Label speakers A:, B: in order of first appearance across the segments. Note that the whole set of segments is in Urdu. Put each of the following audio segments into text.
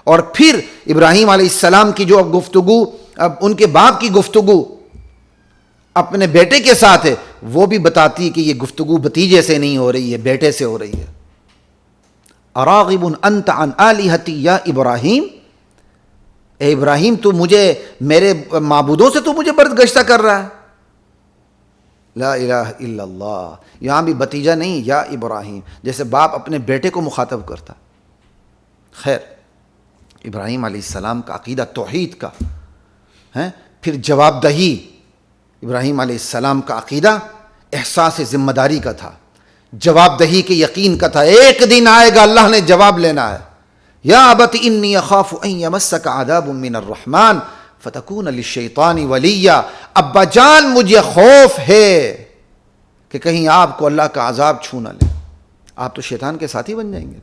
A: اور پھر ابراہیم علیہ السلام کی جو گفتگو، اب ان کے باپ کی گفتگو اپنے بیٹے کے ساتھ ہے، وہ بھی بتاتی ہے کہ یہ گفتگو بھتیجے سے نہیں ہو رہی ہے، بیٹے سے ہو رہی ہے. اراغب انت عن آلہتی یا ابراہیم، اے ابراہیم تو مجھے میرے معبودوں سے تو مجھے بردگشتہ کر رہا ہے. لا الہ الا اللہ، یہاں بھی بھتیجا نہیں، یا ابراہیم، جیسے باپ اپنے بیٹے کو مخاطب کرتا. خیر، ابراہیم علیہ السلام کا عقیدہ توحید کا ہے. پھر جواب دہی، ابراہیم علیہ السلام کا عقیدہ احساس ذمہ داری کا تھا، جواب دہی کے یقین کا تھا. ایک دن آئے گا اللہ نے جواب لینا ہے. یا ابت انی اخاف ان یمسک عذاب من الرحمن فتکون للشیطان ولیا، ابا جان مجھے خوف ہے کہ کہیں آپ کو اللہ کا عذاب چھو نہ لے، آپ تو شیطان کے ساتھی بن جائیں گے.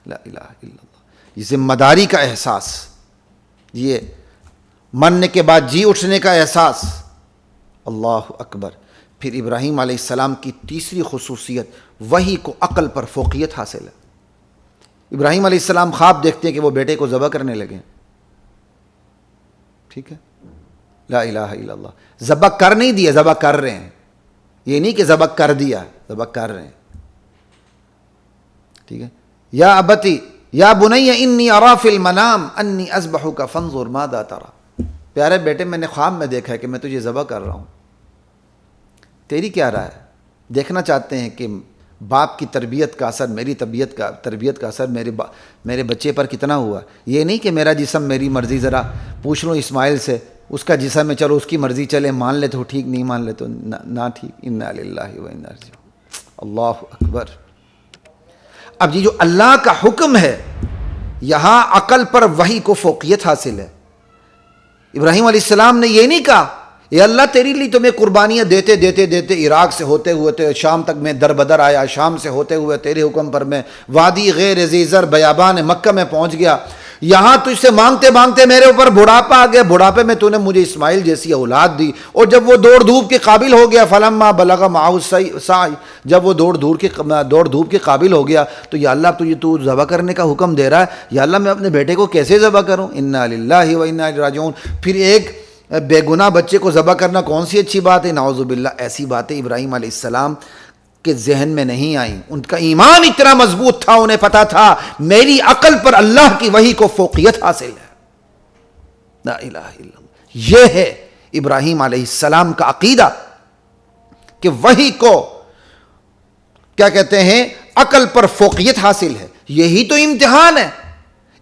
A: لا الہ الا اللہ، یہ ذمہ داری کا احساس، یہ مرنے کے بعد جی اٹھنے کا احساس. اللہ اکبر. پھر ابراہیم علیہ السلام کی تیسری خصوصیت، وحی کو عقل پر فوقیت حاصل ہے. ابراہیم علیہ السلام خواب دیکھتے ہیں کہ وہ بیٹے کو ذبح کرنے لگے. ٹھیک ہے، لا الہ الا اللہ. ذبح کر نہیں دیا، ذبح کر رہے ہیں. یہ نہیں کہ ذبح کر دیا، ذبح کر رہے ہیں. ٹھیک ہے. یا ابتی یا بنی انی ارا فی المنام انی اذبحک فانظر ماذا تری، پیارے بیٹے میں نے خواب میں دیکھا ہے کہ میں تجھے ذبح کر رہا ہوں، تیری کیا رائے ہے؟ دیکھنا چاہتے ہیں کہ باپ کی تربیت کا اثر، میری تربیت کا اثر میرے بچے پر کتنا ہوا. یہ نہیں کہ میرا جسم میری مرضی، ذرا پوچھ لوں اسماعیل سے، اس کا جسم ہے، چلو اس کی مرضی چلے، مان لے تو ٹھیک، نہیں مان لے تو نہ ٹھیک. انا للہ و انا الیہ راجعون. اللہ اکبر. اب یہ جو اللہ کا حکم ہے، یہاں عقل پر وحی کو فوقیت حاصل ہے. ابراہیم علیہ السلام نے یہ نہیں کہا اے اللہ تیری لیے تو میں قربانیاں دیتے دیتے دیتے عراق سے ہوتے ہوئے شام تک میں در بدر آیا، شام سے ہوتے ہوئے تیرے حکم پر میں وادی غیر ذی زر بیابان مکہ میں پہنچ گیا. یہاں تجھ سے مانگتے مانگتے میرے اوپر بڑھاپا آ گیا، بڑھاپے میں تو نے مجھے اسماعیل جیسی اولاد دی. اور جب وہ دوڑ دھوپ کے قابل ہو گیا، فلما بلغ معہ السعی، جب وہ دوڑ دھوپ کے قابل ہو گیا تو یا اللہ تجھے تو ذبح کرنے کا حکم دے رہا ہے، یا اللہ میں اپنے بیٹے کو کیسے ذبح کروں؟ انا للہ و انا الیہ راجعون. پھر ایک بے گناہ بچے کو ذبح کرنا کون سی اچھی بات ہے؟ نعوذ باللہ. ایسی باتیں ابراہیم علیہ السلام کے ذہن میں نہیں آئیں. ان کا ایمان اتنا مضبوط تھا، انہیں پتا تھا میری عقل پر اللہ کی وحی کو فوقیت حاصل ہے. لا الہ الا اللہ. یہ ہے ابراہیم علیہ السلام کا عقیدہ کہ وحی کو کیا کہتے ہیں، عقل پر فوقیت حاصل ہے. یہی تو امتحان ہے.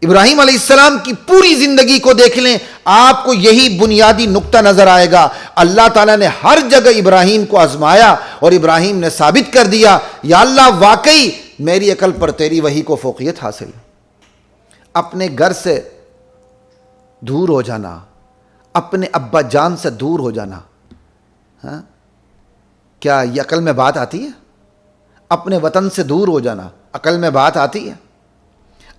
A: ابراہیم علیہ السلام کی پوری زندگی کو دیکھ لیں، آپ کو یہی بنیادی نقطہ نظر آئے گا. اللہ تعالیٰ نے ہر جگہ ابراہیم کو آزمایا اور ابراہیم نے ثابت کر دیا یا اللہ واقعی میری عقل پر تیری وحی کو فوقیت حاصل ہے. اپنے گھر سے دور ہو جانا، اپنے ابا جان سے دور ہو جانا، ہاں کیا یہ عقل میں بات آتی ہے؟ اپنے وطن سے دور ہو جانا عقل میں بات آتی ہے؟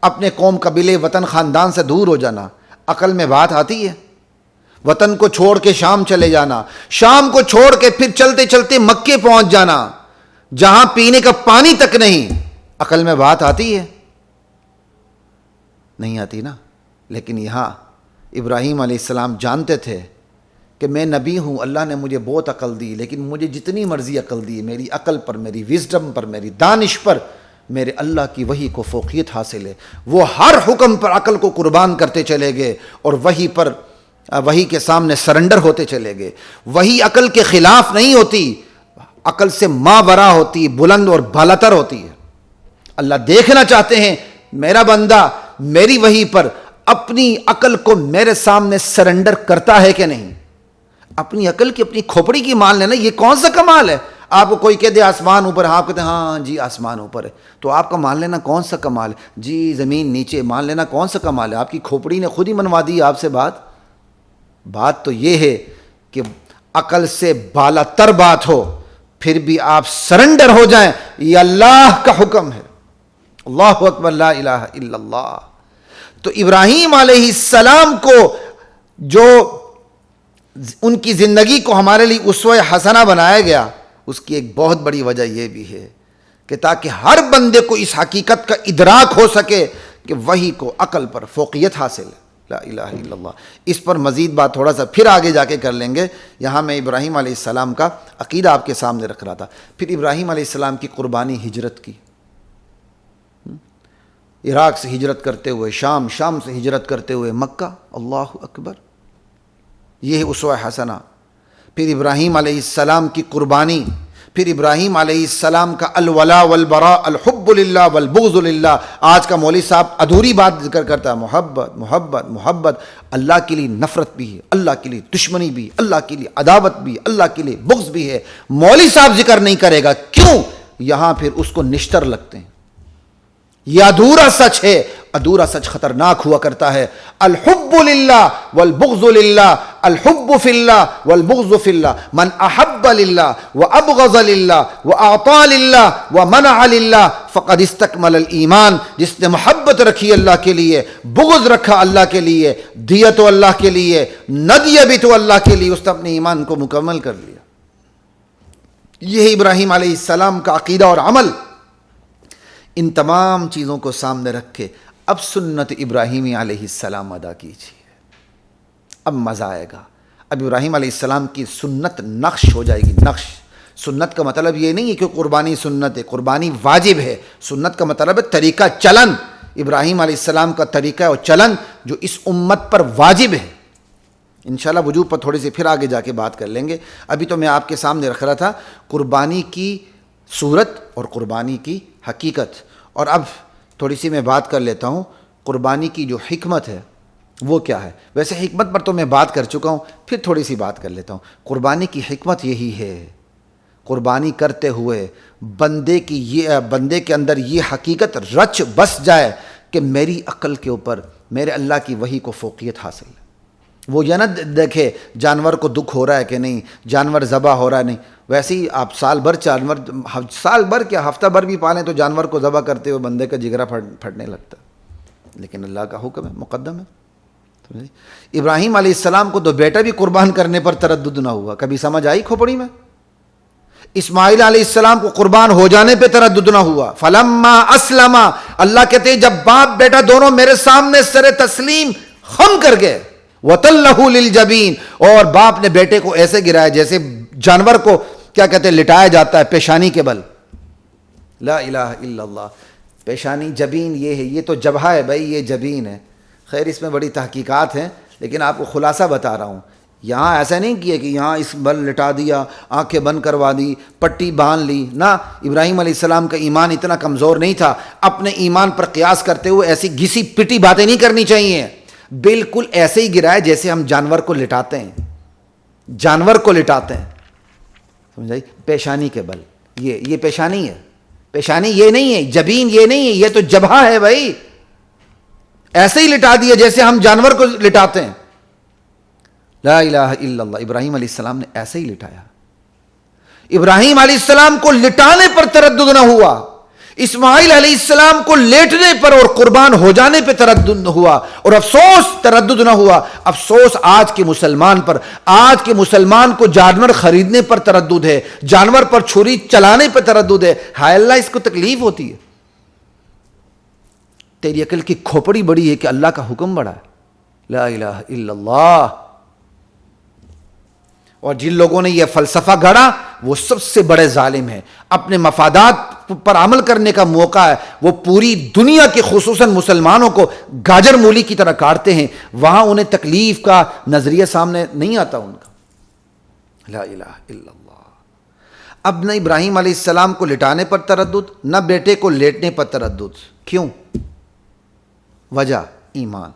A: اپنے قوم قبیلے وطن خاندان سے دور ہو جانا عقل میں بات آتی ہے؟ وطن کو چھوڑ کے شام چلے جانا، شام کو چھوڑ کے پھر چلتے چلتے مکے پہنچ جانا جہاں پینے کا پانی تک نہیں، عقل میں بات آتی ہے؟ نہیں آتی نا. لیکن یہاں ابراہیم علیہ السلام جانتے تھے کہ میں نبی ہوں، اللہ نے مجھے بہت عقل دی، لیکن مجھے جتنی مرضی عقل دی، میری عقل پر، میری وزڈم پر، میری دانش پر میرے اللہ کی وحی کو فوقیت حاصل ہے. وہ ہر حکم پر عقل کو قربان کرتے چلے گئے اور وحی کے سامنے سرنڈر ہوتے چلے گئے. وحی عقل کے خلاف نہیں ہوتی، عقل سے ماورا ہوتی، بلند اور بالاتر ہوتی ہے. اللہ دیکھنا چاہتے ہیں میرا بندہ میری وحی پر اپنی عقل کو میرے سامنے سرنڈر کرتا ہے کہ نہیں. اپنی عقل کی، اپنی کھوپڑی کی مان لینا، یہ کون سا کمال ہے؟ آپ کو کوئی کہہ دے آسمان اوپر، آپ کہتے ہیں ہاں جی آسمان اوپر ہے، تو آپ کا مان لینا کون سا کمال ہے؟ جی زمین نیچے مان لینا کون سا کمال ہے؟ آپ کی کھوپڑی نے خود ہی منوا دی آپ سے بات تو یہ ہے کہ عقل سے بالا تر بات ہو پھر بھی آپ سرنڈر ہو جائیں، یہ اللہ کا حکم ہے. اللہ اکبر، لا الہ الا اللہ. تو ابراہیم علیہ السلام کو جو ان کی زندگی کو ہمارے لیے اسوہ حسنہ بنایا گیا، اس کی ایک بہت بڑی وجہ یہ بھی ہے کہ تاکہ ہر بندے کو اس حقیقت کا ادراک ہو سکے کہ وحی کو عقل پر فوقیت حاصل ہے. لا الہ الا اللہ. اس پر مزید بات تھوڑا سا پھر آگے جا کے کر لیں گے. یہاں میں ابراہیم علیہ السلام کا عقیدہ آپ کے سامنے رکھ رہا تھا. پھر ابراہیم علیہ السلام کی قربانی ہجرت کی، عراق سے ہجرت کرتے ہوئے شام، شام سے ہجرت کرتے ہوئے مکہ. اللہ اکبر، یہ ہے اسوہ حسنہ. پھر ابراہیم علیہ السلام کی قربانی، پھر ابراہیم علیہ السلام کا الولا والبراء، الحب للہ والبغض للہ. آج کا مولوی صاحب ادھوری بات ذکر کرتا ہے، محبت محبت محبت. اللہ کے لیے نفرت بھی ہے، اللہ کے لیے دشمنی بھی، اللہ کے لیے عداوت بھی، اللہ کے لیے بغض بھی ہے. مولوی صاحب ذکر نہیں کرے گا، کیوں؟ یہاں پھر اس کو نشتر لگتے ہیں. یہ ادھورا سچ ہے. ادھورا سچ خطرناک ہوا کرتا ہے. الحب للہ والبغض للہ، الحب فی اللہ والبغض فی اللہ. من احب للہ وابغض للہ واعطى للہ ومنع للہ فقد استکمل الایمان. جس نے محبت رکھی اللہ کے لیے، بغض رکھا اللہ کے لیے، دیا تو اللہ کے لیے، نہ دیا بھی تو اللہ کے لیے، اس نے اپنے ایمان کو مکمل کر لیا. یہ ابراہیم علیہ السلام کا عقیدہ اور عمل. ان تمام چیزوں کو سامنے رکھ کے اب سنت ابراہیمی علیہ السلام ادا کیجیے. اب مزہ آئے گا. اب ابراہیم علیہ السلام کی سنت نقش ہو جائے گی. نقش، سنت کا مطلب یہ نہیں ہے کہ قربانی سنت ہے، قربانی واجب ہے. سنت کا مطلب ہے طریقہ چلن. ابراہیم علیہ السلام کا طریقہ اور چلن جو اس امت پر واجب ہے. انشاءاللہ وجوب پر تھوڑی سی پھر آگے جا کے بات کر لیں گے. ابھی تو میں آپ کے سامنے رکھ رہا تھا قربانی کی صورت اور قربانی کی حقیقت. اور اب تھوڑی سی میں بات کر لیتا ہوں قربانی کی جو حکمت ہے وہ کیا ہے. ویسے حکمت پر تو میں بات کر چکا ہوں، پھر تھوڑی سی بات کر لیتا ہوں. قربانی کی حکمت یہی ہے، قربانی کرتے ہوئے بندے کے اندر یہ حقیقت رچ بس جائے کہ میری عقل کے اوپر میرے اللہ کی وحی کو فوقیت حاصل ہے. وہ یہ نہ دیکھے جانور کو دکھ ہو رہا ہے کہ نہیں، جانور ذبح ہو رہا ہے نہیں. ویسے ہی آپ سال بھر کیا ہفتہ بھر بھی پالیں تو جانور کو ذبح کرتے ہوئے بندے کا جگرا پھٹنے لگتا ہے. لیکن اللہ کا حکم ہے، مقدم ہے. ابراہیم علیہ السلام کو تو بیٹا بھی قربان کرنے پر تردد نہ ہوا. کبھی سمجھ آئی کھوپڑی میں؟ اسماعیل علیہ السلام کو قربان ہو جانے پہ تردد نہ ہوا. فلما اسلم، اللہ کہتے ہیں جب باپ بیٹا دونوں میرے سامنے سر تسلیم خم کر گئے. وَتَلَّهُ لِلْجَبِينِ، اور باپ نے بیٹے کو ایسے گرایا جیسے جانور کو کیا کہتے ہیں لٹایا جاتا ہے پیشانی کے بل. لا الہ الا اللہ. پیشانی جبین یہ ہے، یہ تو جبہہ ہے بھائی، یہ جبین ہے. خیر اس میں بڑی تحقیقات ہیں لیکن آپ کو خلاصہ بتا رہا ہوں. یہاں ایسا نہیں کیا کہ یہاں اس بل لٹا دیا، آنکھیں بند کروا دی، پٹی باندھ لی. نہ، ابراہیم علیہ السلام کا ایمان اتنا کمزور نہیں تھا. اپنے ایمان پر قیاس کرتے ہوئے ایسی گھسی پٹی باتیں نہیں کرنی چاہیے. بالکل ایسے ہی گرائے جیسے ہم جانور کو لٹاتے ہیں، جانور کو لٹاتے ہیں. سمجھائی؟ پیشانی کے بل. یہ پیشانی ہے. پیشانی یہ نہیں ہے، جبین یہ نہیں ہے، یہ تو جبہہ ہے بھائی. ایسے ہی لٹا دیا جیسے ہم جانور کو لٹاتے ہیں. لا الہ الا اللہ. ابراہیم علیہ السلام نے ایسے ہی لٹایا. ابراہیم علیہ السلام کو لٹانے پر تردد نہ ہوا. اسماعیل علیہ السلام کو لیٹنے پر اور قربان ہو جانے پہ تردد نہ ہوا. اور افسوس تردد نہ ہوا. افسوس آج کے مسلمان پر. آج کے مسلمان کو جانور خریدنے پر تردد ہے، جانور پر چھری چلانے پہ تردد ہے. ہائے اللہ، اس کو تکلیف ہوتی ہے. تیری عقل کی کھوپڑی بڑی ہے کہ اللہ کا حکم بڑا ہے. لا الہ الا اللہ. اور جن لوگوں نے یہ فلسفہ گھڑا وہ سب سے بڑے ظالم ہیں. اپنے مفادات پر عمل کرنے کا موقع ہے، وہ پوری دنیا کے خصوصاً مسلمانوں کو گاجر مولی کی طرح کاٹتے ہیں. وہاں انہیں تکلیف کا نظریہ سامنے نہیں آتا ان کا. لا الہ الا اللہ. اب نہ ابراہیم علیہ السلام کو لٹانے پر تردد، نہ بیٹے کو لیٹنے پر تردد. کیوں؟ وجہ ایمان.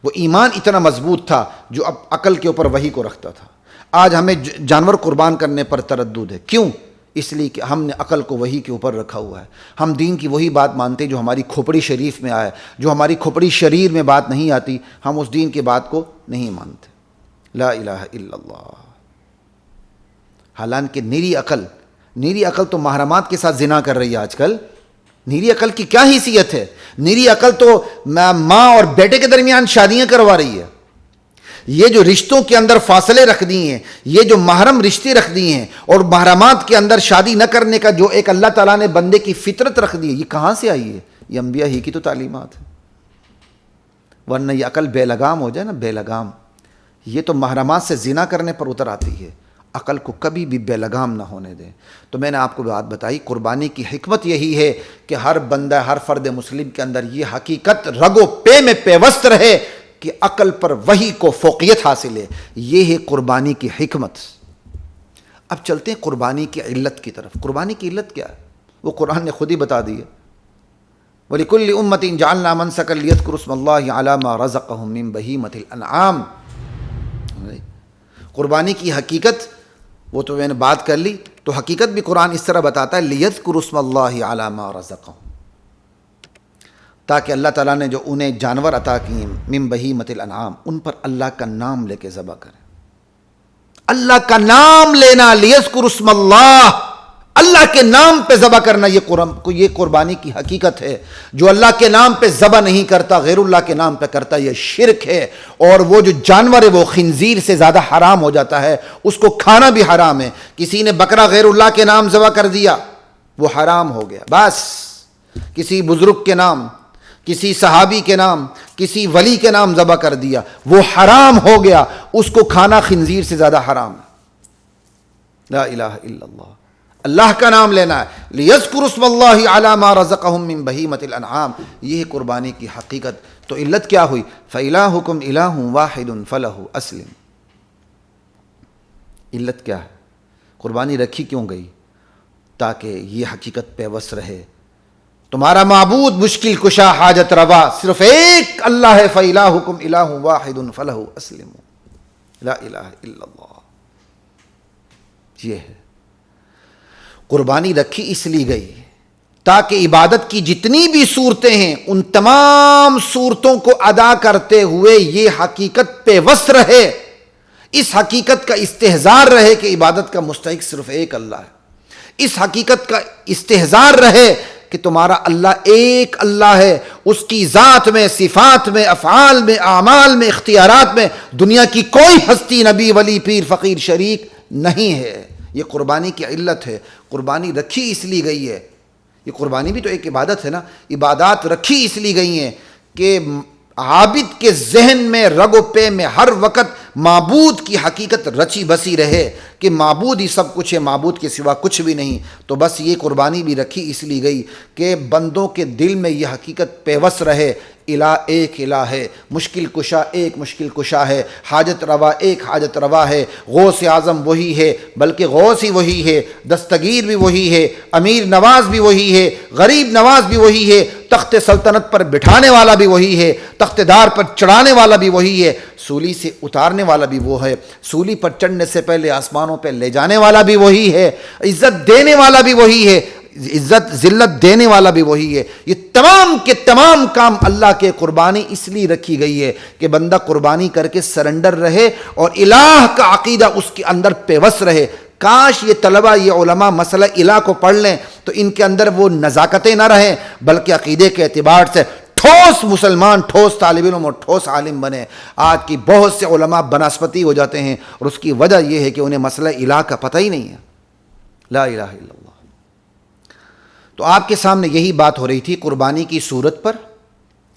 A: وہ ایمان اتنا مضبوط تھا جو اب عقل کے اوپر وحی کو رکھتا تھا. آج ہمیں جانور قربان کرنے پر تردد ہے. کیوں؟ اس لیے کہ ہم نے عقل کو وحی کے اوپر رکھا ہوا ہے. ہم دین کی وہی بات مانتے جو ہماری کھوپڑی شریف میں آئے. جو ہماری کھوپڑی شریر میں بات نہیں آتی ہم اس دین کی بات کو نہیں مانتے. لا الہ الا اللہ. حالانکہ نیری عقل تو محرمات کے ساتھ زنا کر رہی ہے آج کل. نیری عقل کی کیا حیثیت ہے؟ نیری عقل تو ماں اور بیٹے کے درمیان شادیاں کروا رہی ہے. یہ جو رشتوں کے اندر فاصلے رکھ دی ہیں، یہ جو محرم رشتے رکھ دی ہیں اور محرمات کے اندر شادی نہ کرنے کا جو ایک اللہ تعالیٰ نے بندے کی فطرت رکھ دی ہے، یہ کہاں سے آئی ہے؟ یہ انبیاء ہی کی تو تعلیمات ہے. ورنہ یہ عقل بے لگام ہو جائے نا، بے لگام، یہ تو محرمات سے زنا کرنے پر اتر آتی ہے، عقل کو کبھی بھی بے لگام نہ ہونے دیں۔ تو میں نے آپ کو بات بتائی، قربانی کی حکمت یہی ہے کہ ہر بندہ، ہر فرد مسلم کے اندر یہ حقیقت رگ و پے میں پیوست رہے کہ عقل پر وحی کو فوقیت حاصل ہے۔ یہ ہے قربانی کی حکمت۔ اب چلتے ہیں قربانی کی علت کی طرف۔ قربانی کی علت کیا ہے؟ وہ قرآن نے خود ہی بتا دی ہے، وَلِكُلِّ أُمَّةٍ جَعَلْنَا مَنسَكًا لِيَذْكُرُوا اسْمَ اللَّهِ عَلَى مَا رَزَقَهُم مِّن بَهِيمَةِ الْأَنْعَامِ۔ قربانی کی حقیقت وہ تو میں نے بات کر لی، تو حقیقت بھی قرآن اس طرح بتاتا ہے، لِيَذْكُرُوا اسْمَ اللَّهِ عَلَى مَا رَزَقَهُم، تاکہ اللہ تعالیٰ نے جو انہیں جانور عطا کیے من بہیمۃ الانعام، ان پر اللہ کا نام لے کے ذبح کریں۔ اللہ کا نام لینا، لِيَذْكُرُوا اسْمَ اللَّهِ، اللہ کے نام پہ ذبح کرنا، یہ قربانی کی حقیقت ہے۔ جو اللہ کے نام پہ ذبح نہیں کرتا، غیر اللہ کے نام پہ کرتا، یہ شرک ہے۔ اور وہ جو جانور ہے وہ خنزیر سے زیادہ حرام ہو جاتا ہے، اس کو کھانا بھی حرام ہے۔ کسی نے بکرا غیر اللہ کے نام ذبح کر دیا، وہ حرام ہو گیا۔ بس کسی بزرگ کے نام، کسی صحابی کے نام، کسی ولی کے نام ذبح کر دیا، وہ حرام ہو گیا، اس کو کھانا خنزیر سے زیادہ حرام ہے۔ لا الہ الا اللہ، اللہ کا نام لینا ہے، لِيَذْكُرُوا اسْمَ اللَّهِ عَلَى مَا رَزَقَهُم مِّن بَهِيمَةِ الْأَنْعَامِ۔ یہ ہے قربانی کی حقیقت۔ تو علت کیا ہوئی؟ فَإِلَٰهُكُمْ إِلَٰهٌ وَاحِدٌ فَلَهُ أَسْلِمْ۔ علت کیا ہے؟ قربانی رکھی کیوں گئی؟ تاکہ یہ حقیقت پیوست رہے، تمہارا معبود مشکل کشا حاجت روا صرف ایک اللہ ہے، فَإِلَٰهُكُمْ إِلَٰهٌ وَاحِدٌ فَلَهُ أَسْلِمُوا۔ لا الہ الا اللہ، یہ ہے قربانی رکھی اس لیے گئی تاکہ عبادت کی جتنی بھی صورتیں ہیں ان تمام صورتوں کو ادا کرتے ہوئے یہ حقیقت پیوست رہے، اس حقیقت کا استحضار رہے کہ عبادت کا مستحق صرف ایک اللہ ہے، اس حقیقت کا استحضار رہے کہ تمہارا اللہ ایک اللہ ہے، اس کی ذات میں، صفات میں، افعال میں، اعمال میں، اختیارات میں دنیا کی کوئی ہستی، نبی، ولی، پیر، فقیر شریک نہیں ہے۔ یہ قربانی کی علت ہے۔ قربانی رکھی اس لیے گئی ہے، یہ قربانی بھی تو ایک عبادت ہے نا، عبادات رکھی اس لیے گئی ہیں کہ عابد کے ذہن میں، رگ و پے میں ہر وقت معبود کی حقیقت رچی بسی رہے کہ معبود ہی سب کچھ ہے، معبود کے سوا کچھ بھی نہیں۔ تو بس یہ قربانی بھی رکھی اس لیے گئی کہ بندوں کے دل میں یہ حقیقت پیوست رہے، الہ ایک الہ ہے، مشکل کشا ایک مشکل کشا ہے، حاجت روا ایک حاجت روا ہے، غوث اعظم وہی ہے، بلکہ غوث ہی وہی ہے، دستگیر بھی وہی ہے، امیر نواز بھی وہی ہے، غریب نواز بھی وہی ہے، تخت سلطنت پر بٹھانے والا بھی وہی ہے، تخت دار پر چڑھانے والا بھی وہی ہے، سولی سے اتارنے والا بھی وہ ہے، سولی پر چڑھنے سے پہلے آسمانوں پہ لے جانے والا بھی وہی ہے، عزت دینے والا بھی وہی ہے، عزت ذلت دینے والا بھی وہی ہے۔ یہ تمام کے تمام کام اللہ کے قربانی اس لیے رکھی گئی ہے کہ بندہ قربانی کر کے سرنڈر رہے اور الہ کا عقیدہ اس کے اندر پیوست رہے۔ کاش یہ طلبہ، یہ علماء مسئلہ الہ کو پڑھ لیں تو ان کے اندر وہ نزاکتیں نہ رہیں، بلکہ عقیدے کے اعتبار سے ٹھوس مسلمان، ٹھوس طالب علم اور ٹھوس عالم بنے۔ آج کی بہت سے علماء بنسپتی ہو جاتے ہیں اور اس کی وجہ یہ ہے کہ انہیں مسئلہ الہ کا پتہ ہی نہیں ہے۔ لا الہ الا اللہ۔ تو آپ کے سامنے یہی بات ہو رہی تھی قربانی کی صورت پر،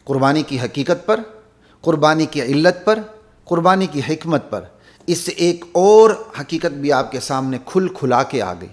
A: قربانی کی حقیقت پر، قربانی کی علت پر، قربانی کی حکمت پر۔ اس سے ایک اور حقیقت بھی آپ کے سامنے کھلا کے آ گئی۔